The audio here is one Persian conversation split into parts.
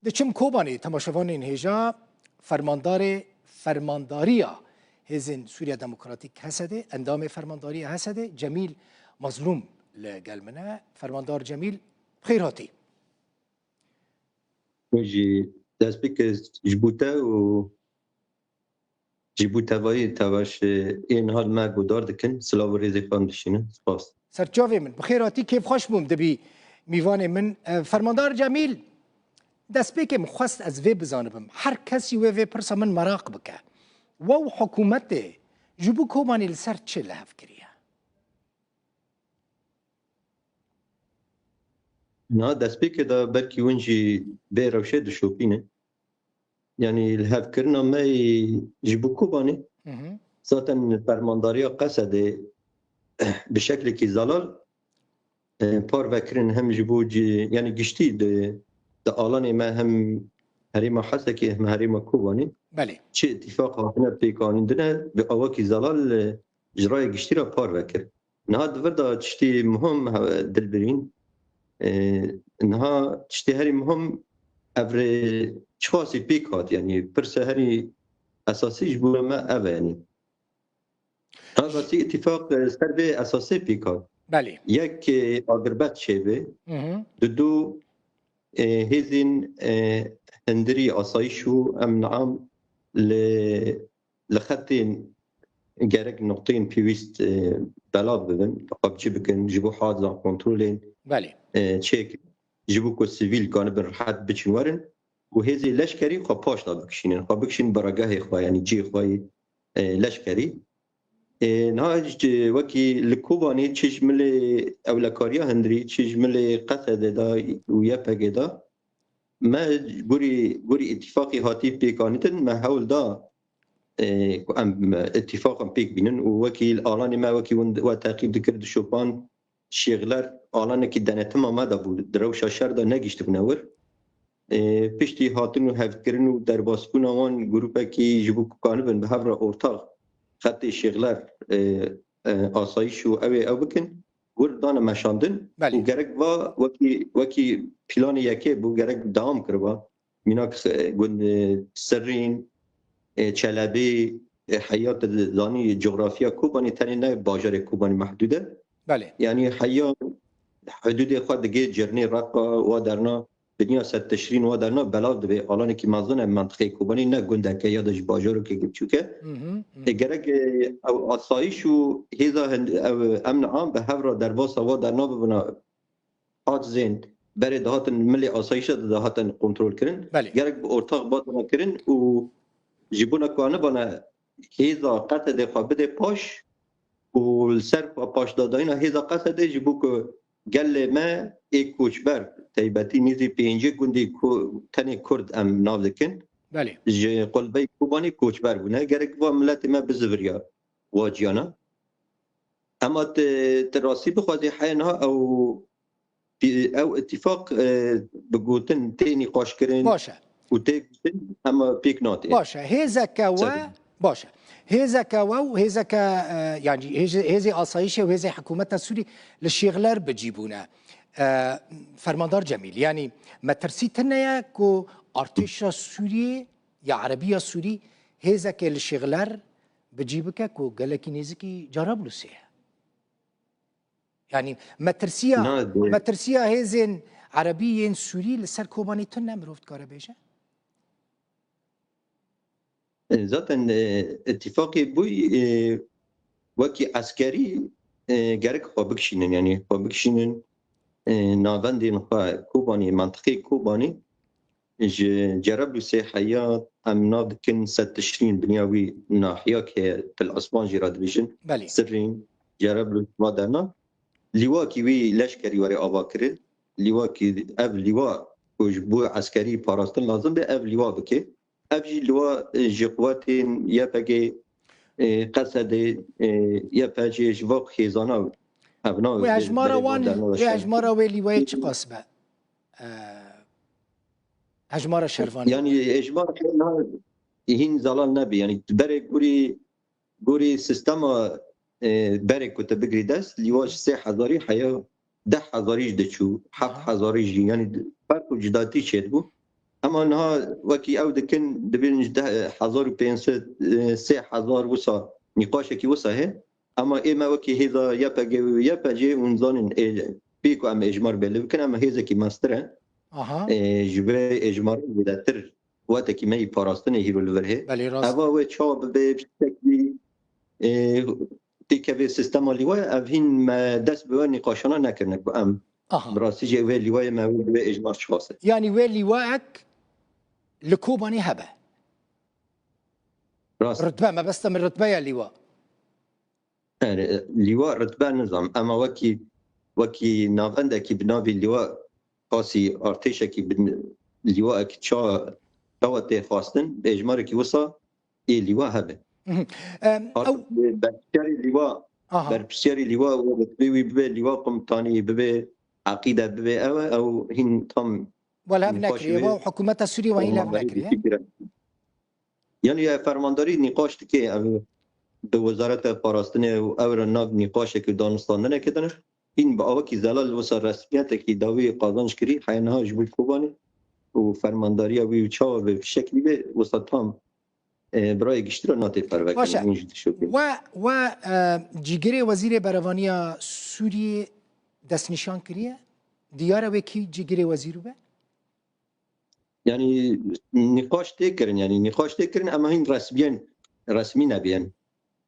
دچم کوبانی تماشاوان این هجا فرمانداریا هزین سوریا دموکراتیک هسده اندام فرمانداری هسده جمیل مظلوم لقلمنا فرماندار جمیل بخير هاتي وجي داسبيك جبوتا و جبوتا وای تواش این حال ما گودار دکن سلاو ریزی خان بشینه سپاس سرچاوي من بخير هاتي كيف خوش بوم دبي میوان من فرماندار جمیل داسبيك مخواست از وی بزانبم هر کسی وی پرسا من مراق بکه و حکومت جبو کوبانی لسر چه لحف کریه نا داسبيك دا بركي ونجي بيروشه دشوبينه يعني الهاف كرنا ما يجبو كوباني ذاتا فرمانداريا قصد بشكل كي زلال بار وكرن هم جبو يعني قشتي دا آلان ما هم هريما حسكي هم هريما كوباني بله چه اتفاق هاتنا بيقانين دنا بأواكي زلال جراي قشتي را بار وكر نها دفردا تشتي مهم دلبرين انها تشتي هري مهم افري چخاصي بيكات يعني برسه هري اساسي جبونا ما اوه يعني هذا سي اتفاق سربي اساسي بيكات بله يك اغربت شيبه دو هزين هندري اسايشو ام نعم لخطين جارك نقطين بيويست بلاد ببن قبجي بكن جيبو حاضر كنترولين بله تشيك جيبو كو سيفيل كان برحات بچن ورن وهذه لشكري خو باش دا بكشين خو بكشين براغه خو يعني جي خو لشكري نهاج وكي لكوباني تشمل اولكاريا هندري تشمل قصد دا ويابغ دا ما بوري اتفاقي هاتي بيكانتن ما حول دا ام اتفاق بيك بينن ووكيل الان ما وكي وتعقيب ذكر شوبان شيغلر الان كي دنتما ما دا بود دروش شهر دا نگشت بنور پشتی هاتن و هفکرین و در باسکون آوان گروپه که جبو کانه بن به هفر ارتاق خط شغلر آسایش و او بکن وردان مشاندن و گرک و وکی پلان یکی بو گرک دوام کروا میناک گند سرین چلبی حیات دانی جغرافیا کوبانی تنی نه باجر کوبانی محدوده بله یعنی حیات حدود خود دیگه جرنی رقا و درنا دنیا ست تشرین و درنا بلاد به الان که مازن منطقه کوبانی نه گندکه یادش باجارو که گچوکه اگرک او آسایش و هیزا او امن عام به هفرا در واسا و درنا ببنا آج زین بره دهاتن ملی آسایش دهاتن کنترل کرن گرک به ارتاق باطنا کرن و جیبونا کوانه بنا هیزا قطع دفا بده پاش و سر پاش داداینا هیزا قطع ده جیبو که گل ما ای کوچبر تایبتی نیزی پینجه گندی تنی کرد ام ناو دکن بله قلبی کوبانی کوچبر بونه گرک و ملت ما بزوریا واجیانا اما تراسی بخوادی حینا او اتفاق بگوتن تینی قاش کرن باشه و تیگوتن اما پیک ناتی باشه هزکا و باشه هزكا و هزكا يعني هذه آسایش و هذه حكومتنا السوري للشغلر بجيبونا فرماندار جميل يعني ما ترسيتنا يا كو ارتشا سوري يا عربية سوري هزكا للشغلر بجيبك كو قالك نيزكي جرب له يعني ما ترسيا هزين عربيين سوري لسر كوباني تنا مروفت كاربيجه ذاتا اتفاقی بوی وکی عسکری گرک خواه بکشینن یعنی خواه بکشینن ناوندین خواه کوبانی منطقه کوبانی جرب لسه حیات ام نادکن ست تشرین بنیاوی ناحیا که تل اسبان جراد بیشن سرین جرب لسه مادرنا لیواکی وی لشکری وری آوا کرد لیواکی او لیوا بو عسکری پاراستن لازم به او لیوا بکه افجي لوا جقواتين يبقى قصد يبقى جوق خيزانا ابنا وهجمارة ويلي ويتش قصبة هجمارة شرفاني يعني اجمار هين زلال نبي يعني بري غوري سيستما بري كنت بقري داس لواج 3000 حياه 10000 دچو 7000 يعني فرق جداتي شد بو اما انها وكي او دكن دبين 1500 وسا نقاش كي وسا هي اما اما وكي هذا يبقى ونظن بيكو ام اجمار بلو كان اما هذا كي ماستر اها جبه اجمار بدتر وقت كي مي باراستنه هيرو لوره بله راست اوا و چاب به شکلی تیکه سیستم لیوای اوین ما دست به نقاشانا نکرنه کو ام اها براستی جه و لیوای ما به اجمار شخاصه يعني وين لواءك لكوباني هبه راست رتبه ما بس من رتبه يا لواء لیوا رتبه نظام اما وکی نافنده کی بناوی لیوا خاصی ارتش کی لیوا کی چا خواستن به اجمار کی وسا ای لیوا هبه او برپسیاری لیوا اها برپسیاری لیوا و بتبی به لیوا قمطانی به عقیده به او هین تام ولا بنكري وحكومه السوريه وهي لا بنكري یعنی فرمانداری نقاش که به وزارت پاراستنه او ناو نقاش که دانستانده نکردنه این با آوکی زلال وسا رسمیت که داوی قاضانش کری حینها جبول کوبانه و فرمانداری وی چا به شکلی به وسا تام برای گشتی را ناتی پروکنه و جیگری وزیر بروانیا سوریه دست نشان کریه دیاره وکی جیگری وزیر به یعنی نقاش تکرن اما این رسمی نبین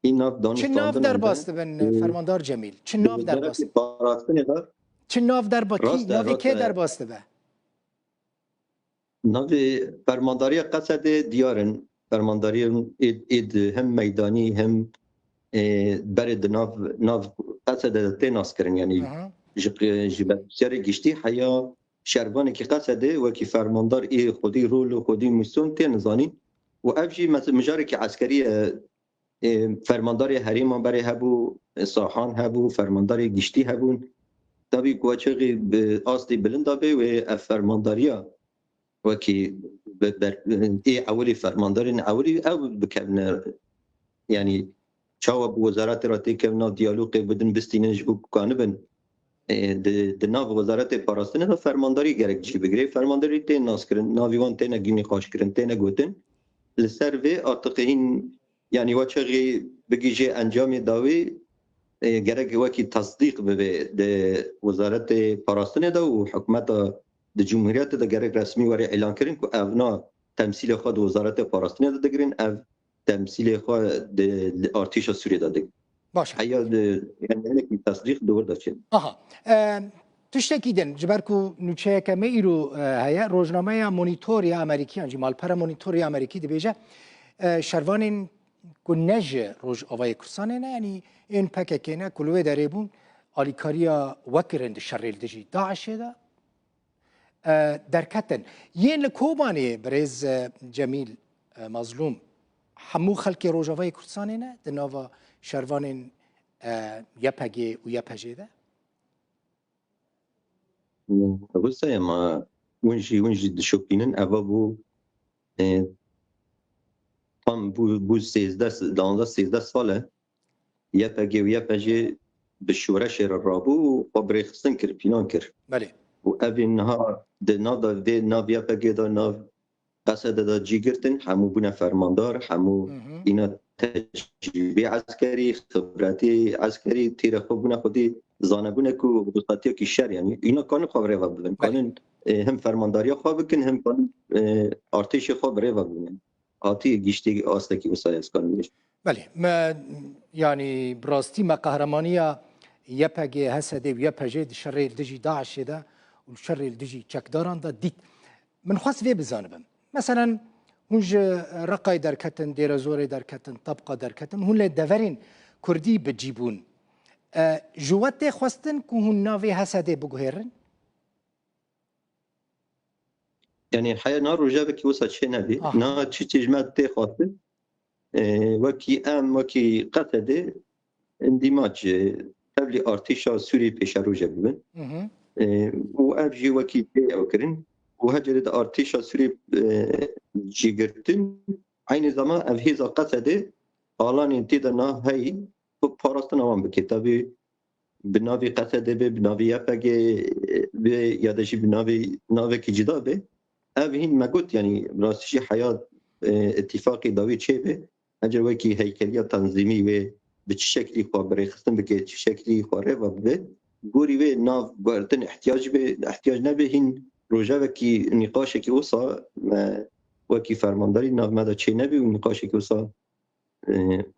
این ناف دانستاندن چه ناف در باست بن فرماندار جمیل چه ناف در باست چه ناف در با کی ناف کی در باست به ناف فرمانداری قصد دیارن فرمانداری اید هم میدانی هم برد ناف قصد تناس کرن یعنی جبر گشتی حیا شربانی که قصده و کی فرماندار ای خودی رول و خودی مسون تنزانی و افجی مجاری که عسکری فرمانداری حریم برای هبو ساحان هبو فرمانداری گشتی هبون تابی کوچقی به آستی بلندا به و فرمانداریا و کی ای اولی فرماندارین اولی او بکن یعنی چاو وزارت را تکنا دیالوگ بدن بستینج بو کانبن د ناو وزارت پاراستنه فرمانداری گرک جی بگیری فرمانداری ته ناس کرن ناویوان ته نگینی قاش کرن ته نگوتن لسر و ارتقین یعنی وچغی بگیجه انجام داوی گرک وکی تصدیق به د وزارت پاراستنه دا و حکومت د جمهوریت دا گرک رسمی وری اعلان کرن که اونا تمثیل خود وزارت پاراستنه دا دگرین او تمثیل خود د ارتش سوریه دا دگرین باشه یعنی تصدیق دور داشتن آها تشتكي دن جبركو نوچه ما ایرو هيا روزنامه مونیتوری امریکی انجی مالپر مونیتوری امریکی دی بیجه شروان کنج روز آوای کرسانه نه یعنی این پکه نه کلوه داره بون آلیکاریا وکرند شریل دجی داعشه دا درکتن یین لکوبانی برز جمیل مظلوم همو خلق روز آوای کرسانه نه دناوا شروان یپگه و یپجه ده بس ما ونجي دشوبينن اوا بو tam bu 13 ساله یپگه و یپجه به شورش رابو و برخستن کر پینان کر بله و اوین ها د ناو د ناو یپگه دا ناو قصد دا جیگرتن همو بونه فرماندار همو اینا تجربه عسکری خبراتی عسکری تیر خوب بونه خودی زانبونه که بساطی که شر یعنی اینا کانو خواب ریوا بودن کانن هم فرمانداری خواب بکن هم کانن ارتش خواب ریوا بودن آتی گیشتی آستکی وسایس کانوش بله ما يعني براستي ما قهرمانية يبقى هسدي ويبقى شر الدجي داعش ده والشر الدجي تشكداران ده ديت من خاص في بزانبم مثلا هنج رقاي دركتن دير زوري دركتن طبقة دركتن هون لدفرين كردي بتجيبون جوات خواستن كون نافي هسدي بقهرن يعني الحقيقة نار رجابك وصل شيء نبي نار تجمعت تي خاطر وكي وكي قتده اندماج قبل ارتشا سوري پیش رو جبن و افجي وكي تي اوكرن و هجرت ارتشا سوري جيگرتن عين زمان افهيزا قتده آلان انتدنا هاي پاراستن آمان بكتابي بناوي قتده بناوي يفاقه يادشي بناوي كي جدا به هین ما گفت یعنی راستش حیات اتفاقی داوی چه به اجر وکی هیکلیه تنظیمی و به چه شکلی خبره خستن بگه چه شکلی خوره و به گوری و ناف گردن احتیاج نبه هین روژه وکی نقاش که وصا وکی فرمانداری ناف ماذا چه نبه و نقاش که وصا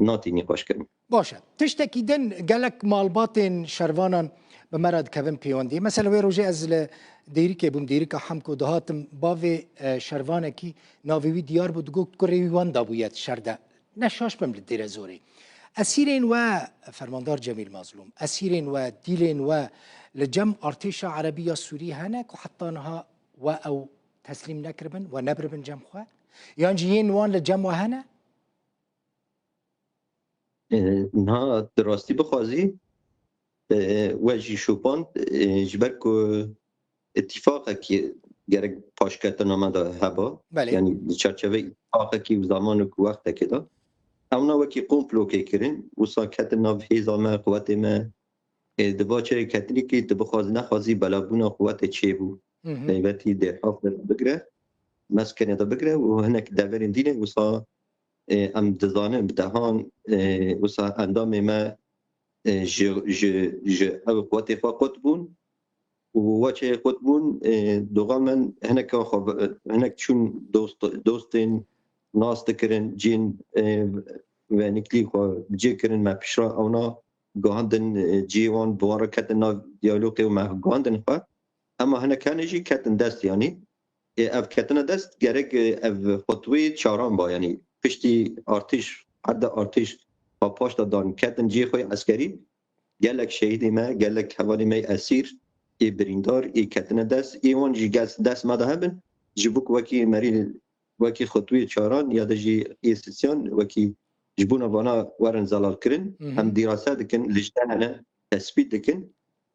ناتی نقاش کرد. باشه تشتكي دن قالك مالباتين شروانا بمرض كفن بيوندي مثلا وي روجي از ديريكي بوم ديريكا حمكو دهاتم باوي شروانا كي ناوي ديار بود گوت كوري وان دابويت شرده نشاش بم للدير زوري اسيرين و فرماندار جميل مظلوم اسيرين و ديلين و لجم ارتيشا عربيه سوري هناك وحتى انها و او تسليم نكربن ونبربن جمخوا يعني جيين وان لجم وهنا نه دراستی بخوازی و جی شوپان جبر که اتفاقی که گرگ پاشکتن آمده هوا بله. یعنی چرچوه اتفاقی که و زمان که وقت که دا اونا وکی قومپلو که کرن و ساکت ناف هیزا ما قوت ما دبا چه کتنی که دبا خواز نخوازی بلابونا قوت چه بود نیوتی در حافظ بگره مسکنه دا بگره و هنک دورین دینه و سا ام دزانم بدهان وسا اندام ما ج او قوت فقط بون و وچه قطبون دوغان من هنک چون دوستین ناست کرن جین و نکلی خو جی کرن ما پیشرا اونا گاهندن جیوان بوارا کتن نا دیالوگی و ما گاهندن خوا اما هنک هنجی کتن دست یعنی اف کتن دست گرگ اف خطوی چاران با یعنی پشتی ارتش عرض ارتش با پاش دادن کتن جی خوی عسکری گلک شهید ما گلک حوالی ما اسیر ای بریندار ای کتن دست ای وان جی دست ما ده هبن جبوک وکی مری وکی خطوی چاران یا جی ای سیسیان وکی جبونا وانا ورن زلال کرن هم دراسه دکن لجنه هنه تثبیت دکن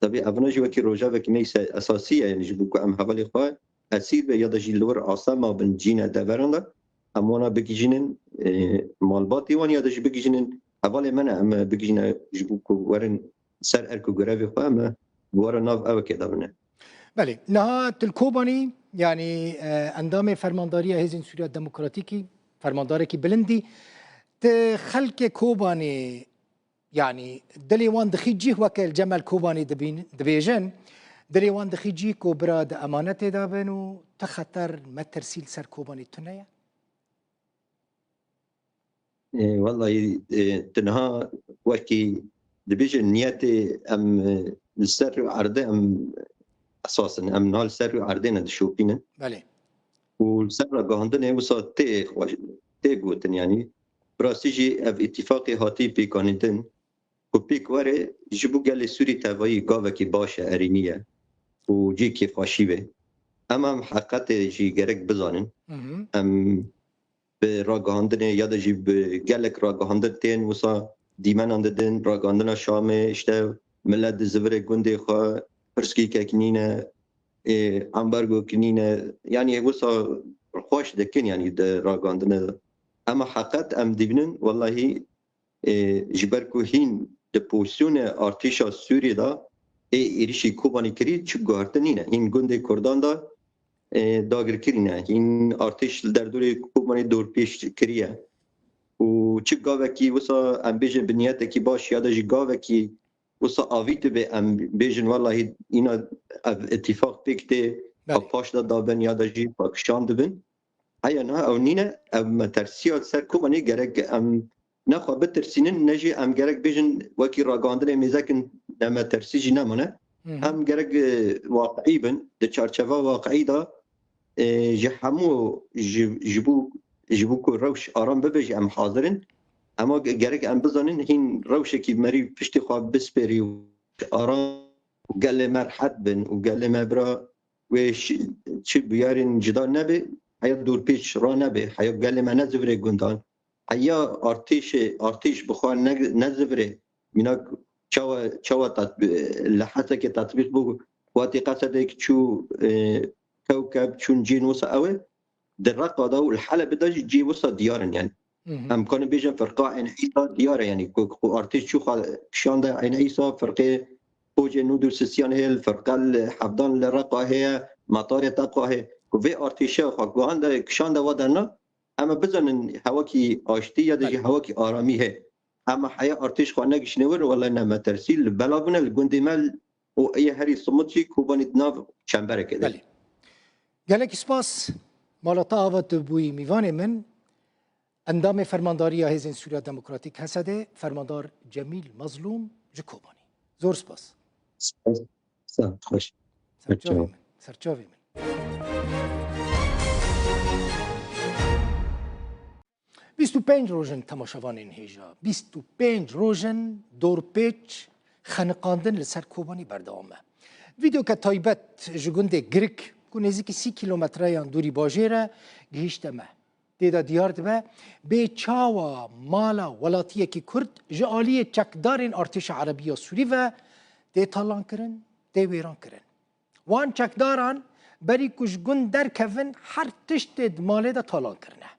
طبعا اونا جی وکی روژه وکی میس اساسیه یعنی جبوک ام حوالی خواه اسیر به یا جی لور آسما بن جینه دورنده امونا بگیجنن مالباتی وان یا جی بگیجنن حوالی من ام بگیجنن جبوک ورن سر ارکو گروی خواه اما بوارا ناف او كده بنا. بله نهایت الكوباني يعني اندام فرمانداری حزب سوریا دموکراتیکی فرمانداری کی بلندی خلق كوباني يعني دلي وان دخيجي وكل جمال كوباني دبيجن دلي وان دخيجي كوبرا امانت دابنو تخطر ما ترسيل سر كوباني تنيا والله تنها وكي دبيجن نياتي ام السر عرضه ام اساسا ام نال سر عرضه ندشوبين بله والسر قاهندن وسا تي قوتن يعني براستيجي اف اتفاقي هاتي بيكانتن وبيك وره جبو قال سوري تاوي قاوكي باشا ارينيه وجي كيف خاشيبه اما حقيقت جي گرك بزانن ام براغاندن یا جي بقالك راغاندن وسا دیمن انددن راگاندن شام اشته ملت زبر گنده خواه پرسکی که کنینه امبرگو کنینه یعنی وسا خوش دکن یعنی ده راگاندن اما حقیقت ام دیبنن والله جبرکو هین ده پوزیون ارتشا سوری دا ایریشی کوبانی کری چو گارتنینه هین گنده کردان دا داگر کرینه هین ارتش در دور کوبانی دور پیش کریه و چه گاوه کی وسا ام بیجن بنیته کی باش یاده جی گاوه کی وسا آویت به ام بیجن والله اینا اتفاق بکته پاش دادن یاده جی پاکشان دبن هیا نه او نینه ام ترسیات سر کومانی گرگ ام نخوا بترسینن نجی ام گرگ بیجن وکی راگاندن میزکن نما ترسیجی نمونه هم گرگ واقعی بن ده چارچوه واقعی دا جی همو جبو کو روش آرام ببیج ام حاضرن اما گرگ ام بزنن هین روش کی مری پشتی خواب بسپری و آرام گل مرحت بن و گل مبرا و چی بیارین جدا نبی حیا دور پیش را نبی حیا گل ما نزوره گندان حیا ارتش بخواه نزوره مینا چوا لحظه که تطبیق بگو واتی قصده که چو کوكب چون جين وسا اوه درقه دا والحلب دا جي وسا ديارن يعني امكان بيجن فرقه عين عيسى ديار يعني كو ارتش شو كشان دا عين عيسى فرقه فوج نودر سيسيان هي الفرقه الحفظان الرقه هي مطار تقوى هي که وی ارتشه خو گوهان ده کشان ده ودرنا اما بزنن هوا کی آشتی یا ده هوا کی آرامی ہے اما حیا ارتش خو نگشنور ولا نما ترسیل بلابن الگندمل و ای هری صمتی کوبانی ناو چنبره کده بله گلک سپاس مالتا آوات بوی میوان من اندام فرمانداری حزب سوریا دموکراتیک هسته فرماندار جمیل مظلوم جکوبانی زور سپاس خوش سرچاوی من 25 روزن تماشاوان این هیجا 25 روزن دورپیچ خنقاندن لسر کوبانی بردامه ویدیو که تایبت جگونده گرک که نزدیک 30 کیلومتره یان دوری باجیره گهیشتمه دیده دیار دبه به چاوا مالا ولاتیه که کرد جعالی چکدارین ارتش عربی و سوری و دی تالان کرن دی ویران کرن وان چکداران بری کشگون در کفن هر تشت ماله دا تالان کرنه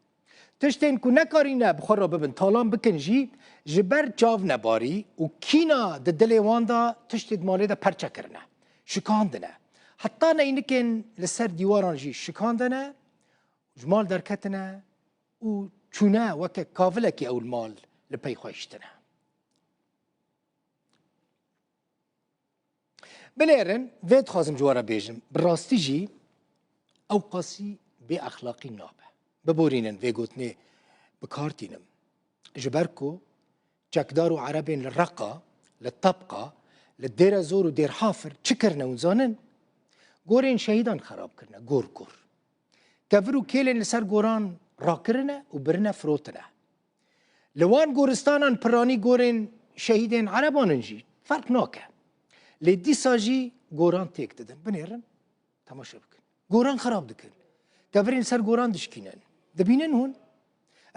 تشتین که نکارینه بخور را ببین تالان بکن جی جبر چاو نباری و کینا ده دل وان دا تشت ماله دا پرچه کرنه شکاندنه حتی نه اینکن لسر دیواران جی شکاندنه جمال درکتنه و چونه وکه کافله که اول مال لپی خوشتنه بلیرن وید خوازم جوارا بیجم براستی جی او قاسی بی اخلاقی نابه ببورینن وی گوتنه بکارتینم جبرکو چکدارو عربین للرقا للطبقه للدير زور ودير حافر چكرنا ونزانن گورين شهيدان خراب كرنا گور گور كفرو كيلن لسر گوران راكرنا وبرنا فروتنا لوان گورستانان پراني گورين شهيدين عربان انجي فرق ناكه لدي ساجي گوران تيك ددن بنيرن تماشا بكن گوران خراب دكن كفرين سر گوران دشكينن دبينن هون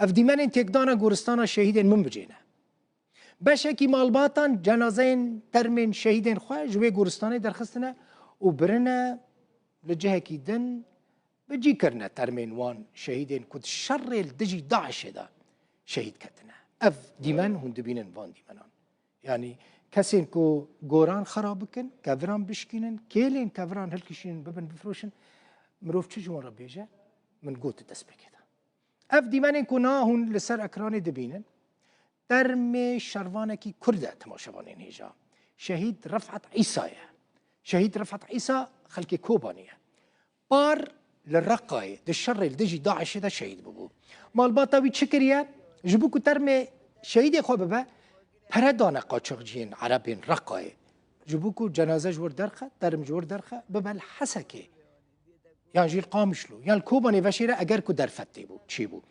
اف ديمانن تيك دانا گورستانا شهيدين من بجينا بشکی مالباتان جنازین ترمین شهیدین خواه جوی گورستانی درخستنه و برنه لجهه کی دن بجی کرنه ترمین وان شهیدین کد شر الدجی داعش دا شهید کتنه اف دیمن هون دبینن وان دیمنان یعنی کسین کو گوران خراب بکن کوران بشکینن کیلین کوران هلکشین ببن بفروشن مروف چه جوان بیجه من گوت دست بکیده اف دیمنین کو نا هون لسر اکرانی دبینن درم شروانکی کرده تماشاوانین هیجا شهید رفعت عیسایه شهید رفعت عیسا خلق کوبانیه بار للرقای ده شر الدجی داعش ده شهید ببو مالباتاوی چکریه جبو که ترم شهید خواه ببه پردانه قاچق جین عربین رقای جبو که جنازه جور درخه ترم جور درخه ببه الحسکه یعنی جیل قامشلو یعنی کوبانی وشیره اگر که درفتی بود چی بود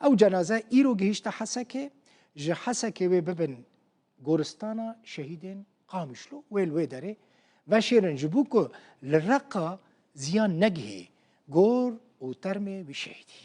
او جنازه ایرو گهشت حسکه جه حسکه وی ببن گورستانا شهیدین قامشلو ویل وی داره و شیرن جبو که لرقا زیان نگهی گور و ترمه بی شهیدی